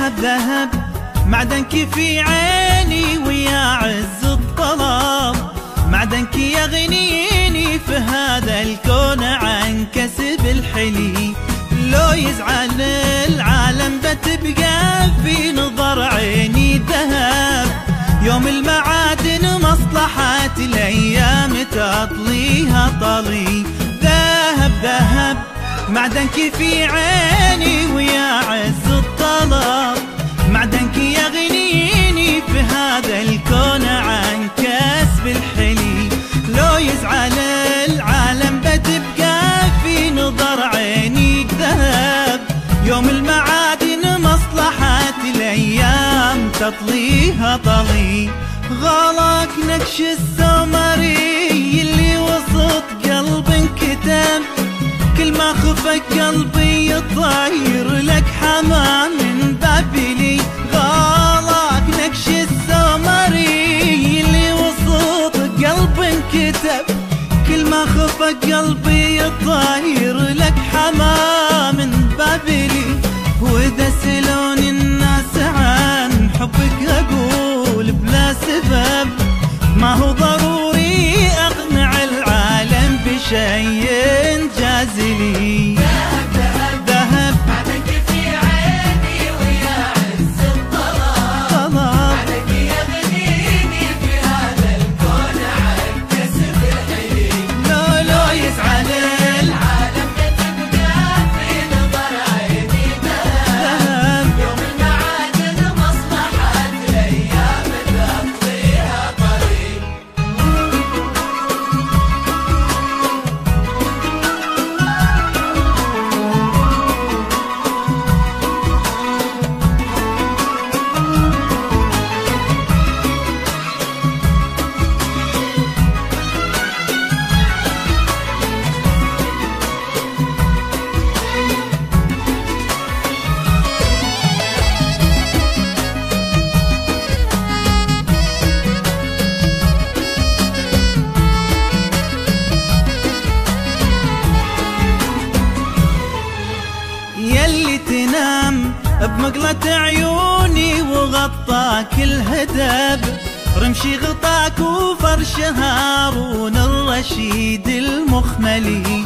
ذهب ذهب معدنك في عيني ويا عز الطلب، معدنك يغنيني في هذا الكون عن كسب الحلي. لو يزعل العالم بتبقى في نظر عيني ذهب، يوم المعادن مصلحة الأيام تطليها طلي. ذهب ذهب معدنك في عيني ويا عز الطلب، معدنك يغنيني في هذا الكون عن كسب الحلي. لو يزعل العالم بتبقى في نظر عيني ذهب، يوم المعادن مصلحة الأيام تطليها طلي. غلاك نكش السمري اللي وسط قلب انكتم، كل ما خفك قلبي يطير لك حمام من بابلي. غلاك نكش السمري اللي وسط قلب انكتم، كل ما خفك قلبي يطير لك حمام من بابلي. وإذا سألوني الناس عن حبك أقول بلا سبب، ما هو ضروري أقنع العالم بشيء جازلي. ذهب ذهب ذهب معدنك في عيني ويا عز الطلب، معدنك يغنيني في هذا الكون عن كسب الحلي. لو يزعل العالم بتبقى في نظر عيني ذهب، يوم المعادن مصلحة الأيام تطليها طريق. يلي تنام بمقلة عيوني وغطاك الهدب، رمشي غطاك وفرش هارون الرشيد المخملي.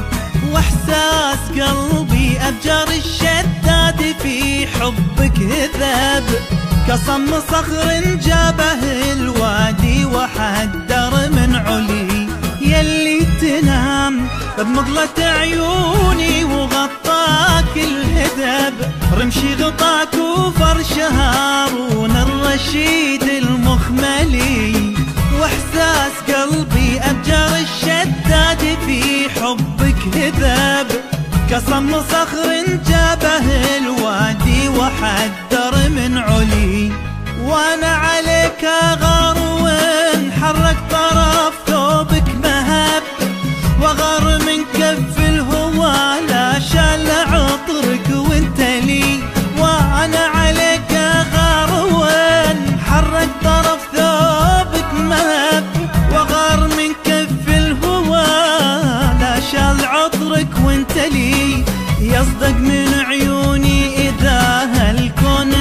واحساس قلبي ابجر الشداد في حبك هذب، كصم صخر جابه الوادي وحدر من علي. يلي تنام بمقلة عيوني وغطاك الهدب، رمشي غطاك وفرش هارون الرشيد المخملي. واحساس قلبي ابجر الشداد في حبك هذب، كصم صخر جابه الوادي وحدر من علي. وانا عليك اغار وانحرك طرف ثوبك مهب، وغار من كف الهوى لا شال عطرك وانت لي. وانا عليك اغار وانحرك طرف ثوبك مهب، وغار من كف الهوى لا شال عطرك وانت لي. يصدق من عيوني اذا هالكون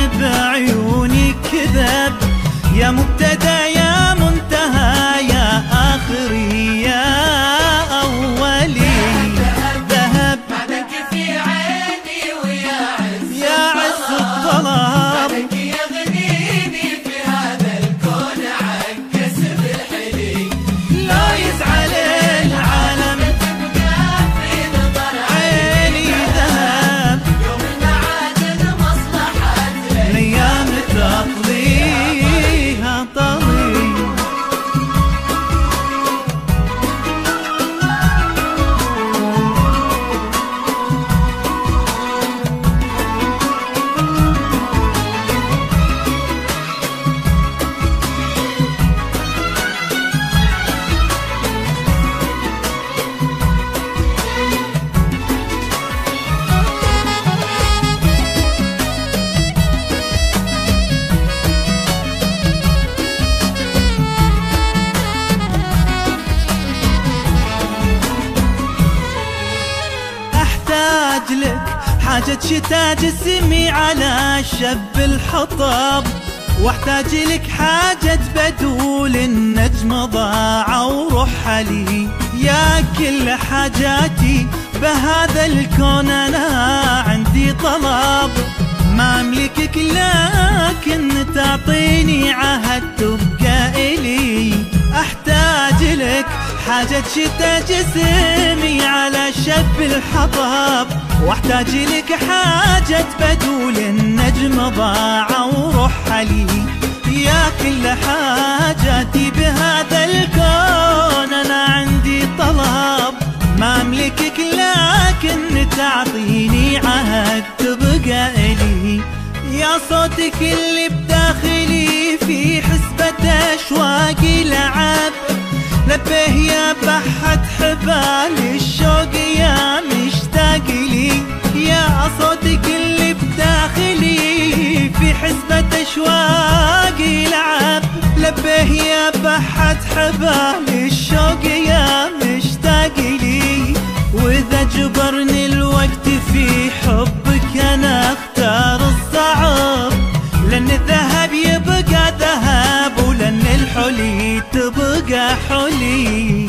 حاجة شتا جسمي على شب الحطب، واحتاج لك حاجة بدول النجم ضاع ورحلي. يا كل حاجاتي بهذا الكون انا عندي طلب، ما املكك لكن تعطيني عهد تبقى الي. احتاج لك حاجة شتا جسمي على شب الحطب، واحتاج لك حاجة بدول النجم ضاع ورحلي. يا كل حاجاتي بهذا الكون انا عندي طلب، ما املكك لكن تعطيني عهد تبقى الي. يا صوتك اللي بداخلي في حسبة اشواقي لعب، لبيه يا بحة حبال الشوق يا مشتاق لي. يا صوتك اللي بداخلي في حسبة اشواقي لعب، لبيه يا بحة حبال الشوق يا مشتاق لي. واذا جبرني الوقت في حبك انا اختار الصعب، لان الذهب يبقى ذهب ولان الحلي تبقى حلي.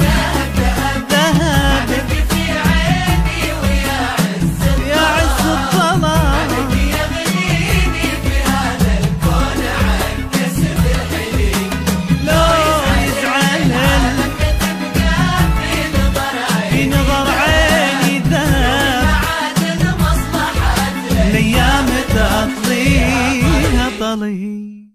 ذهب في عيني ويا عز الظلام، يغنيني في هذا الكون عن كسب الحلي. لو يزعل تبقى في نظر عيني ذهب، عاد المصلحة الايام تقضيها طلي.